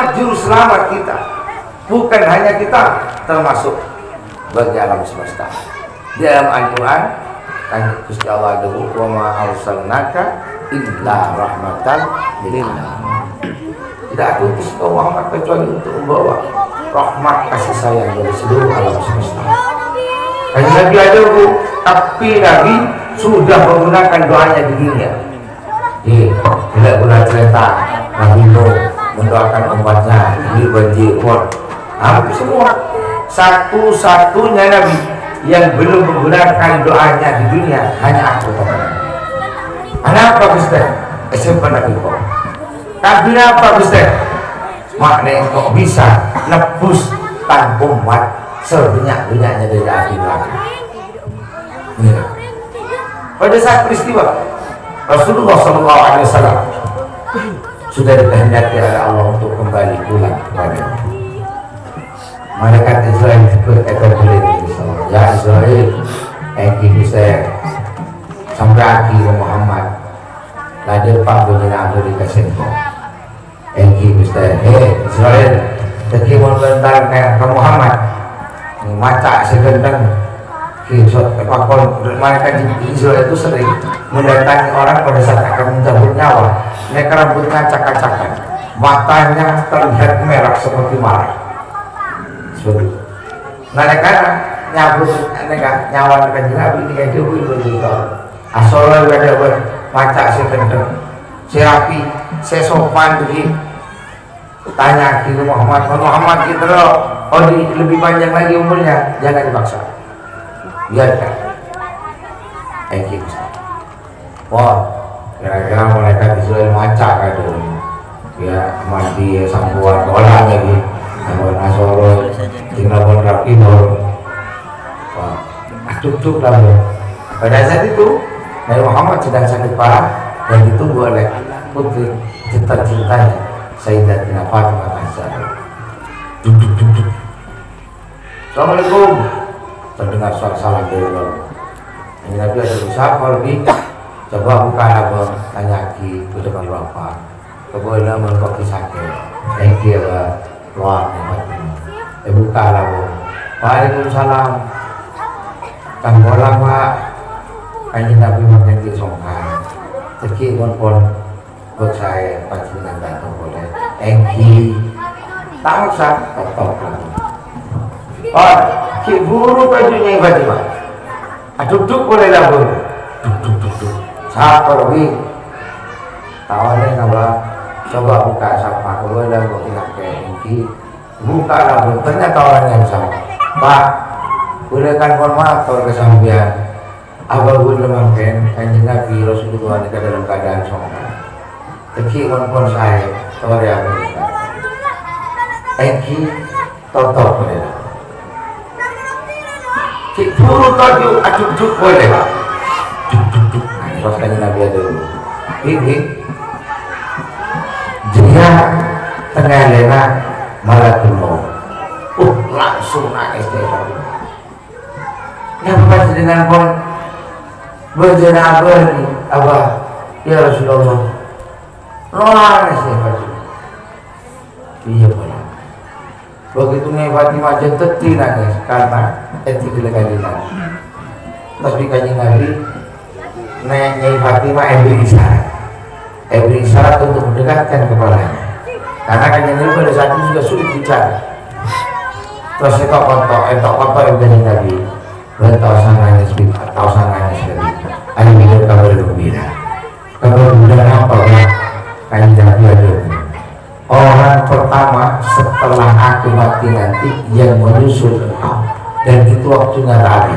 Muhammad juru selamat kita, bukan hanya kita, termasuk bagi alam semesta. Di dalam Al-Quran kan Gusti Allah ada wa ma arsalnaka illa rahmatan lil alamin. Tidak aku utus kau Muhammad kecuali untuk membawa rahmat kasih sayang dari seluruh alam semesta. Hanya Nabi ada tapi Nabi sudah menggunakan doanya di dunia. Tidak guna cerita Nabi Nuh mendoakan umatnya di banjir hampir semua. Satu-satunya Nabi yang belum menggunakan doanya di dunia hanya aku. Kenapa Gusti? Siapa Nabi kok? Tapi apa Gusti? Maknanya kok bisa nebus tanpa umat sebanyak-banyaknya dari api neraka. Ya. Pada saat peristiwa Rasulullah SAW sudah dikehendaki oleh Allah untuk kembali pulang kepada malaikat Israel ikut etablir ya Israel Gusti sampai akhir Muhammad lada pak bunyi aku dikasih Gusti Israel teki mau bentar kayak ke Muhammad macak segendang kisah pakon malaikat Israel itu sering mendatangi orang pada saat akan mencabut nyawa. Mereka rambutnya acak-acakan, matanya terlihat merah seperti marah. Seperti mereka nyabut nyawa dengan Nabi ini aja begitu. Asalnya ada macak segendang, serapi, sesopan begini. Tanya ke Muhammad gitu loh. Oh lebih panjang lagi umurnya, jangan dipaksa. Biarkan. Gusti. Wah, kira-kira mereka Israel macak kan ya mati sambuan orang lagi sambuan Asoro tinggal pun rapi wah cuk lah. Pada saat itu Nabi Muhammad sedang sakit parah dan ditunggu oleh putri cinta-cintanya Sayyidatina Fatimah Az-Zahra. Duduk. Assalamualaikum. Terdengar suara salam dari Allah. Ini Nabi ada usaha lebih. Coba buka abang tanya ki ke depan bapak. Kemudian menurut sakit. Thank you luar nih. Buka abang. Waalaikumsalam. Kang bolang pak. Kanjeng Nabi makan di songkan. Teki pun buat saya pasti nanti boleh. Thank you. Tak usah top lagi. Oh, ki buru bajunya Fatimah. Duduk boleh lah bu. Duduk. Siapa lebih? Tawarin apa? Coba buka siapa? Kalau ada bukti laki buka lah bu. Ternyata orang yang sama. Pak, bolehkan mohon maaf kalau kesambian. Abang boleh makan Kanjeng Nabi Rasulullah ini dalam keadaan sombong. Teki pun saya, sorry aku. Eki, totok boleh. Cik buru tadi aduk boleh pak. Duk. Terus Kanjeng Nabi ada dulu. Ini dia tengah lena malakul maut. Langsung nangis dia. Yang pas dengan pun berjana apa? Ya Rasulullah. Nangis dia pak. Iya boleh. Begitu Nyai Fatimah jenteti nangis karena etik legalitas. Tapi Kanjeng Nabi Nyai Fatimah beri isyarat untuk mendekatkan kepalanya. Karena Kanjeng Nabi pada saat itu sudah sulit bicara. Terus entok kontok Kanjeng Nabi. Tahu nangis lagi. Ada bilang kabar gembira. Kabar gembira apa pak? Kanjeng Nabi ada. Orang pertama setelah aku mati nanti yang menyusul engkau, dan itu waktunya tadi.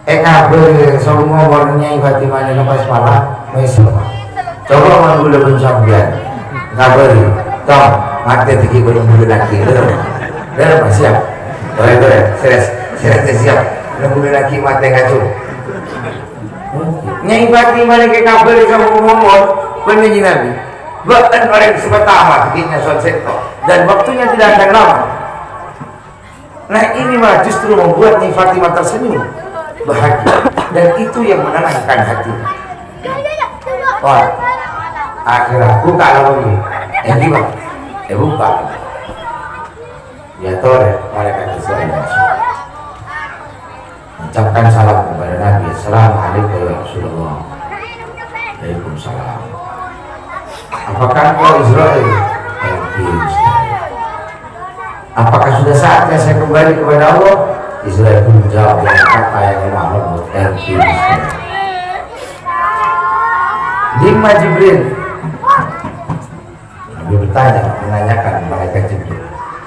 Kabar semua warnanya Fatimah ini lepas malam mesra. Coba menggula pensambian. Kabar, toh mati tinggi belum lagi. Dah siap. Boleh, siap. Belum lagi mati ngacung. Nyai Fatimah ini kabar sama ngomong penyanyi Nabi. Bahkan orang pertama bikinnya sektor dan waktunya tidak akan lama. Nah ini mah justru membuat Nyai Fatimah tersenyum bahagia dan itu yang menenangkan hatinya. Wah, akhirnya buka lagi. Ini bang, buka. Ya tore malaikat Israel masuk. Ucapkan salam kepada Nabi. Assalamualaikum ya Rasulullah. Waalaikumsalam. Apakah engkau Israel? Apakah sudah saatnya saya kembali kepada Allah? Israel pun menjawab dengan kata yang lemah lembut. Lima Jibril. Nabi bertanya, menanyakan malaikat Jibril.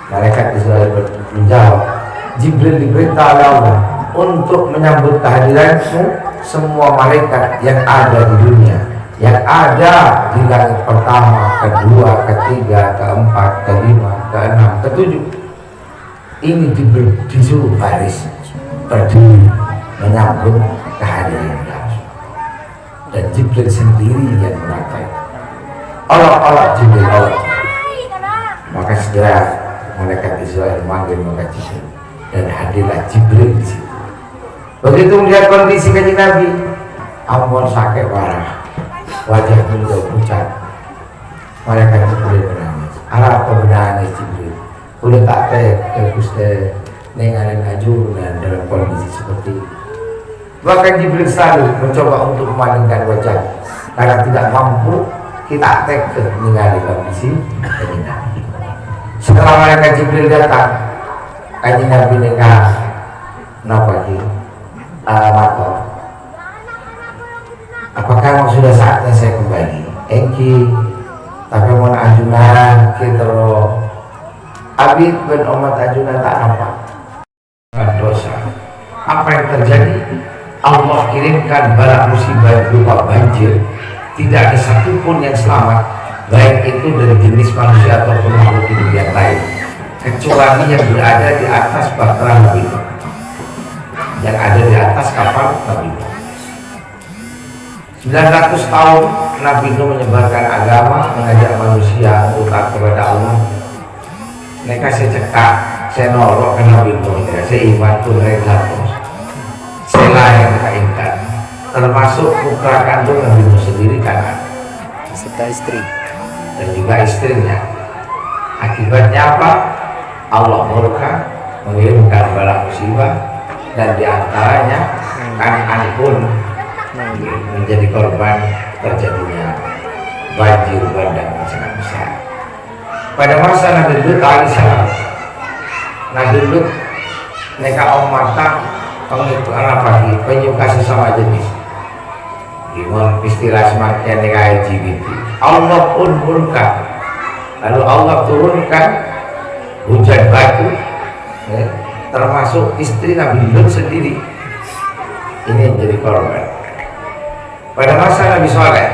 Malaikat Israel menjawab, Jibril diperintah oleh Allah untuk menyambut kehadiranmu semua malaikat yang ada di dunia, yang ada di langit pertama, kedua, ketiga, keempat, kelima, keenam, ketujuh. Ini disuruh baris berdiri menyambut kehadiran Allah. Dan Jibril sendiri yang mengatakan, Allah Jibril Allah. Maka segera malaikat Israel memanggil malaikat Jibril dan hadirlah Jibril di situ. Begitu melihat kondisi kanjeng Nabi, ampun sakit parah, wajah beliau pucat. Malaikat Jibril menangis. Apa menangis Jibril? Udah tak teh Gusti nenganin aju dalam kondisi seperti ini. Bahkan Jibril selalu mencoba untuk memalingkan wajah karena tidak mampu kita tek meninggali kondisi kanjeng Nabi. Setelah malaikat Jibril datang, kanjeng Nabi nikah napa iki? Maka apakah memang sudah saatnya saya kembali? Engki tapi mau ajunan kita Abid bin Umat ajunan tak nampak dosa. Apa yang terjadi? Allah kirimkan bala musibah berupa banjir. Tidak ada satupun yang selamat, baik itu dari jenis manusia ataupun makhluk hidup yang lain, kecuali yang berada di atas bahtera Nabi, yang ada di atas kapal Nabi. 900 tahun Nabi Nuh menyebarkan agama, mengajak manusia untuk taat kepada Allah. Mereka saya cekak, saya norok ke Nabi Nuh, saya iman pun mereka saya yang dikainkan, termasuk putra kandung Nabi Nuh sendiri kan, serta istri dan juga istrinya. Akibatnya apa? Allah murka, mengirimkan bala musibah, dan diantaranya Kan'an pun menjadi korban terjadinya banjir bandang yang sangat besar. Pada masa Nabi Lut alaihissalam, Nabi Lut mereka mata pengikut penyuka sesama jenis. Gimana istilah semakin nikahi LGBT. Allah pun murka, lalu Allah turunkan hujan batu, termasuk istri Nabi Lut sendiri ini menjadi korban. Pada masa Nabi Soleh,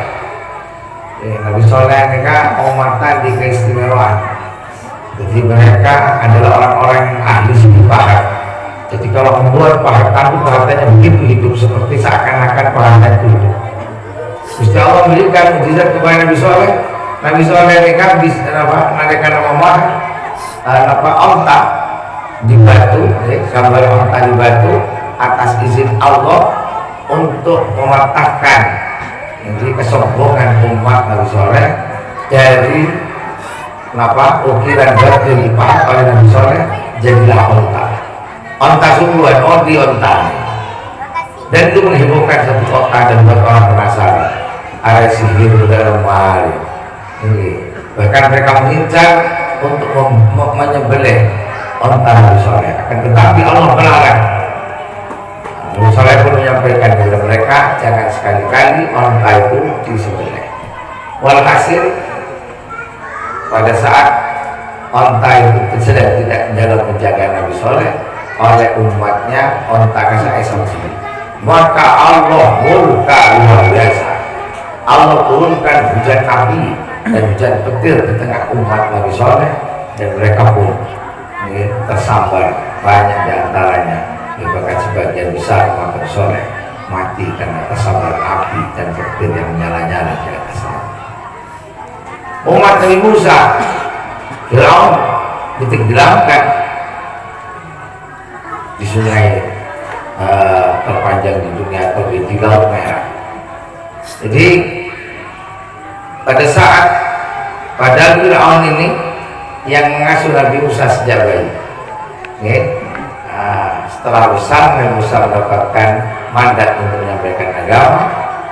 Nabi Soleh mereka umatan di keistimewaan. Jadi mereka adalah orang-orang yang ahli segi pahat. Jadi kalau membuat pahatan itu pahatannya begitu hidup seperti seakan-akan pahatan itu hidup. Gusti Allah memberikan mukjizat kepada Nabi Soleh. Nabi Soleh mereka menandakan nama onta di batu, gambar onta di batu atas izin Allah untuk mematahkan jadi kesombongan umat Nabi Soleh dari ukiran batu yang dipahat oleh Nabi Soleh jadilah onta sungguhan, onta dan itu menghebohkan satu kota dan buat orang penasaran. Ada sihir dalam hari ini, bahkan mereka mengincar untuk menyembelih onta Nabi Soleh, akan tetapi Allah melarang. Nabi Soleh pun menyampaikan kepada mereka, jangan sekali-kali onta itu disembelih. Walhasil pada saat onta itu sedang tidak dalam menjaga Nabi Soleh oleh umatnya, onta kasih sama sekali, maka Allah murka luar biasa. Allah turunkan hujan api dan hujan petir di tengah umat Nabi Soleh, dan mereka pun tersambar banyak diantaranya. Bahkan sebagian besar umat Nabi Soleh mati karena tersambar api dan petir yang menyala-nyala di atasnya. Umat Nabi Musa, Firaun ditenggelamkan di sungai terpanjang di dunia atau di Laut Merah. Jadi pada saat Firaun ini yang mengasuh Nabi Musa sejak bayi. Okay. Setelah besar, Nabi Musa mendapatkan mandat untuk menyampaikan agama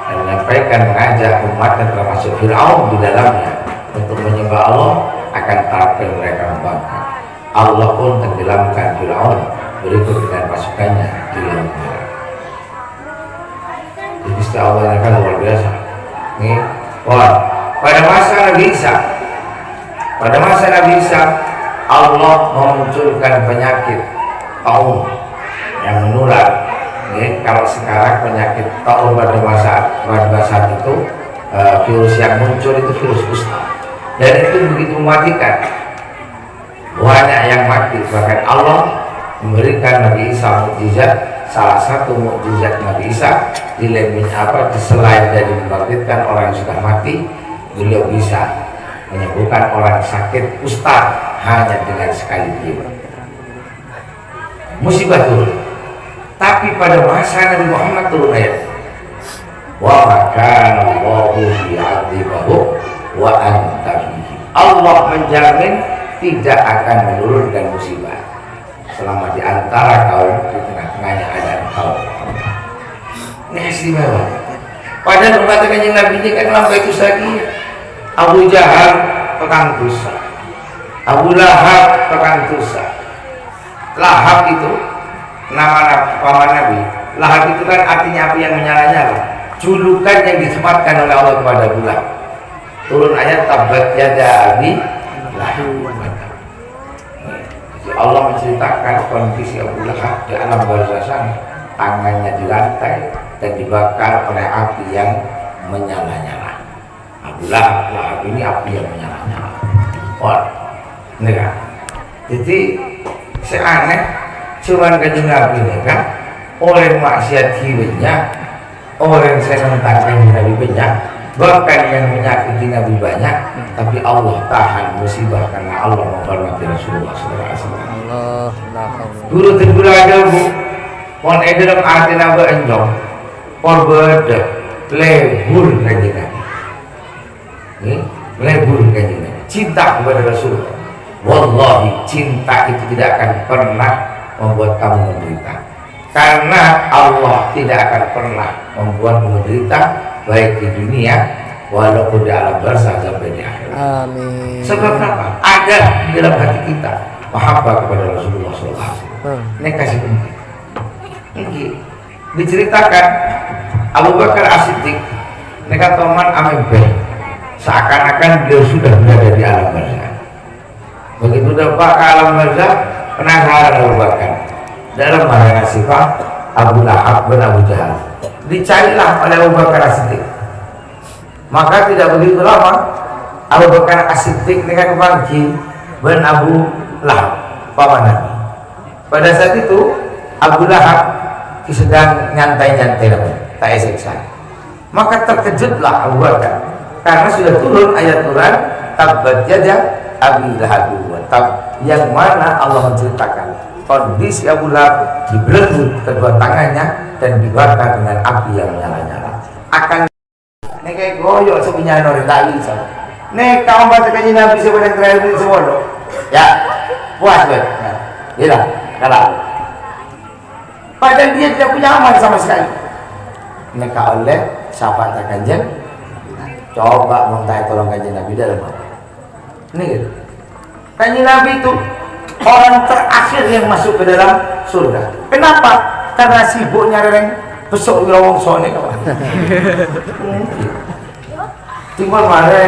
dan menyampaikan mengajak umat dan termasuk Fir'aun di dalamnya untuk menyembah Allah, akan tetapi mereka membangkang. Allah pun tenggelamkan Fir'aun berikut dengan pasukannya di Laut Merah. Jadi istilah Allah kan luar biasa. Ini, pada masa Nabi Isa, Allah memunculkan penyakit taun yang menular. Kalau sekarang penyakit taun pada saat itu virus yang muncul itu virus kusta, dan itu begitu mematikan, banyak yang mati. Bahkan Allah memberikan Nabi Isa mukjizat. Salah satu mukjizat Nabi Isa selain dari membangkitkan orang yang sudah mati, beliau bisa menyembuhkan orang sakit kusta hanya dengan sekali diam. Musibah turun. Tapi pada masa Nabi Muhammad turun ayat, wa makana Allahu bi'adzibahu wa anta fihi. Allah menjamin tidak akan menurunkan musibah selama di antara kaum, di tengah-tengahnya ada kaum. Ini istimewa. Padahal mengatakan yang Nabi ini kan lama itu lagi Abu Jahal tukang dosa, Abu Lahab tukang dosa. Lahab itu nama paman Nabi. Lahab itu kan artinya api yang menyala-nyala, julukan yang disematkan oleh Allah kepada Abu Lahab. Turun ayat tabat yada abi lahab. Allah menceritakan kondisi Abu Lahab di alam barzakh sana, tangannya dirantai dan dibakar oleh api yang menyala-nyala. Abu Lahab ini api yang menyala-nyala. Ini kan. Jadi seaneh cuman kanjeng Nabi ini kan oleh maksiat jiwanya, oleh yang senang kanjeng Nabi banyak, bahkan yang menyakiti Nabi banyak, tapi Allah tahan musibah karena Allah menghormati Rasulullah SAW. Guru tegur aja bu, mohon dalam arti nabi enjong, berbeda lebur kanjeng Nabi. Ini lebur kanjeng Nabi, cinta kepada Rasulullah. Wallahi cinta itu tidak akan pernah membuat kamu menderita, karena Allah tidak akan pernah membuat menderita baik di dunia walaupun di alam barzakh sampai di akhirat. Amin. Sebab apa? Ada di dalam hati kita mahabbah kepada Rasulullah SAW. Ini kasih penting. Ini diceritakan Abu Bakar As-Siddiq mereka teman amibeh, seakan-akan beliau sudah berada di alam barzakh. Begitu dapat ke alam barzakh, penasaran Abu Bakar dalam marahnya sifat Abu Lahab bin Abu Jahal. Dicarilah oleh Abu Bakar As-Siddiq. Maka tidak begitu lama Abu Bakar As-Siddiq dengan panggil bin Abu Lahab, paman Nabi. Pada saat itu Abu Lahab sedang nyantai-nyantai tak eseksan. Maka terkejutlah Abu Bakar karena sudah turun ayat Quran tabat yada Abi Lahab wa tab, yang mana Allah menceritakan kondisi Abu Lahab dibelenggu kedua tangannya dan dibakar dengan api yang menyala-nyala. Akan nek kayak goyok sebenarnya nori tak bisa. Nek kamu baca kajian Nabi sebenarnya terakhir ini semua loh. Ya, puas kan? Iya, kalah. Padahal dia tidak punya amal sama sekali. Nek oleh sahabat kanjeng, coba minta tolong kajian Nabi dalam apa? Ini gitu. Kanjeng Nabi itu orang terakhir yang masuk ke dalam surga. Kenapa? Karena sibuk nyari besok wirowongso ini kawan. Timbul mare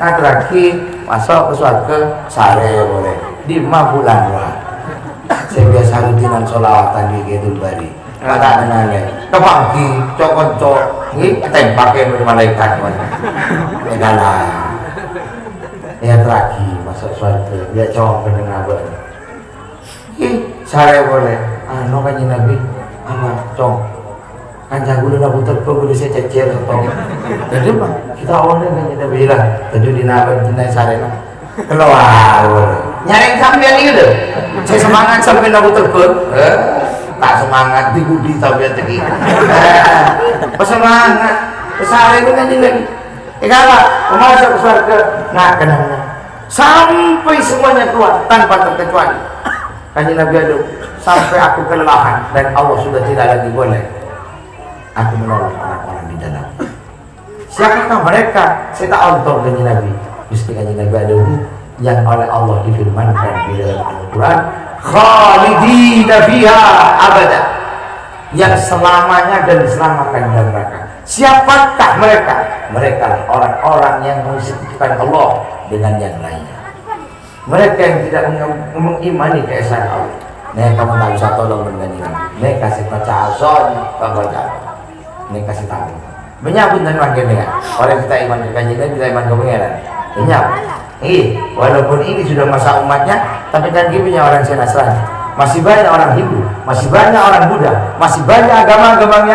lagi masuk ke surga sare boleh di 5 bulan wah. Saya biasa rutinan sholawatan di Gedul Bari. Kata nanya, kepagi cokot-cok, ini tembakin malaikat mana? Edalah. Ya terakhir masuk surga, dia cowok pendengar boleh. Sare boleh. Anu kanjeng Nabi, apa cong? Kan jago na putar ko boleh saya cecer atau. Jadi mah kita awalnya kanjeng Nabi lah. Tadi dinabat dinai sare na. Keluar. Nyari sampean itu. Saya semangat sampai na putar ko. Tak semangat di budi sampean tadi. Pas semangat. Sare itu kanjeng Nabi. Ikala, masuk surga. Nah, kenapa? sampai semuanya keluar tanpa terkecuali. Kanjeng Nabi Adam, sampai aku kelelahan dan Allah sudah tidak lagi boleh aku menolong orang-orang di dalam. Siapakah mereka? Saya tak ontor kanjeng Nabi. Gusti kanjeng Nabi Adam yang oleh Allah difirmankan di dalam Al-Quran, khalidina fiha abada, yang selamanya dan diselamatkan dalam neraka. Siapakah mereka? Mereka orang-orang yang mensekutukan Allah dengan yang lainnya. Mereka yang tidak mengimani keesaan Allah. Mereka tahu satu Allah dengan mereka kasih baca azan, baca. Mereka kasih tahu. Menyambut dan wangi dengan orang kita iman ke kanjeng, kita iman ke pangeran. Menyambut. Walaupun ini sudah masa umatnya, tapi kan punya orang Nasrani. Masih banyak orang Hindu, masih banyak orang Buddha, masih banyak agama-agama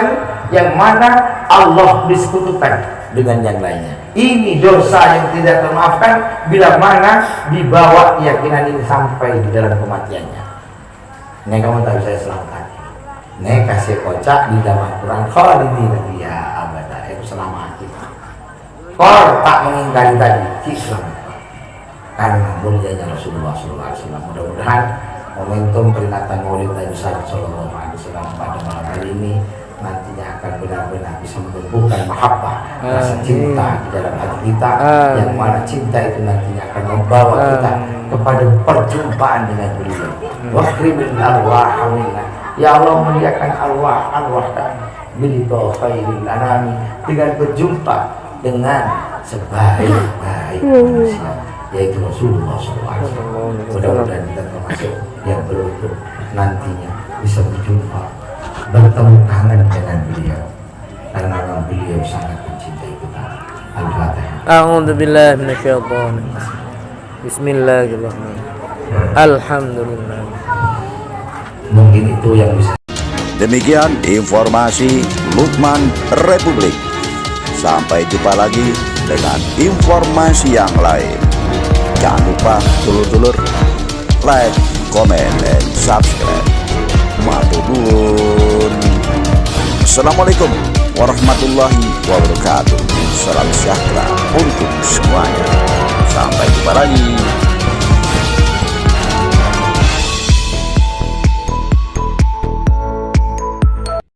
yang mana Allah disekutukan dengan yang lainnya. Ini dosa yang tidak termaafkan bila mana dibawa keyakinan ini sampai di dalam kematiannya. Nek kamu tahu saya selamat. Nek kasih kocak di dalam Al-Quran, khalidina fiha abada, itu selamat kita. Kor tak mengingkari tadi, selamat. Karena mulianya Rasulullah SAW. Mudah-mudahan momentum peringatan Maulid Nabi Sallallahu Alaihi Wasallam pada malam hari ini nantinya akan benar-benar bisa menumbuhkan mahabbah, rasa cinta di dalam hati kita, yang mana cinta itu nantinya akan membawa kita kepada perjumpaan dengan beliau. Wakrimil arwah minna, ya Allah muliakan arwah kami bilito khairil anami, dengan berjumpa dengan sebaik-baik manusia, yaitu Rasulullah SAW. Mudah-mudahan kita termasuk yang beruntung nantinya bisa berjumpa, bertemu tangan dengan beliau, karena beliau sangat mencintai kita. Al-Fatihah. A'udzubillahi minasyaitonir rajim. Bismillahirrahmanirrahim. Alhamdulillah. Mungkin itu yang bisa. Demikian informasi Lukman Republik. Sampai jumpa lagi dengan informasi yang lain. Jangan lupa dulur-dulur like, comment, dan subscribe. Matur nuwun. Assalamualaikum warahmatullahi wabarakatuh. Salam sejahtera untuk semuanya. Sampai jumpa lagi.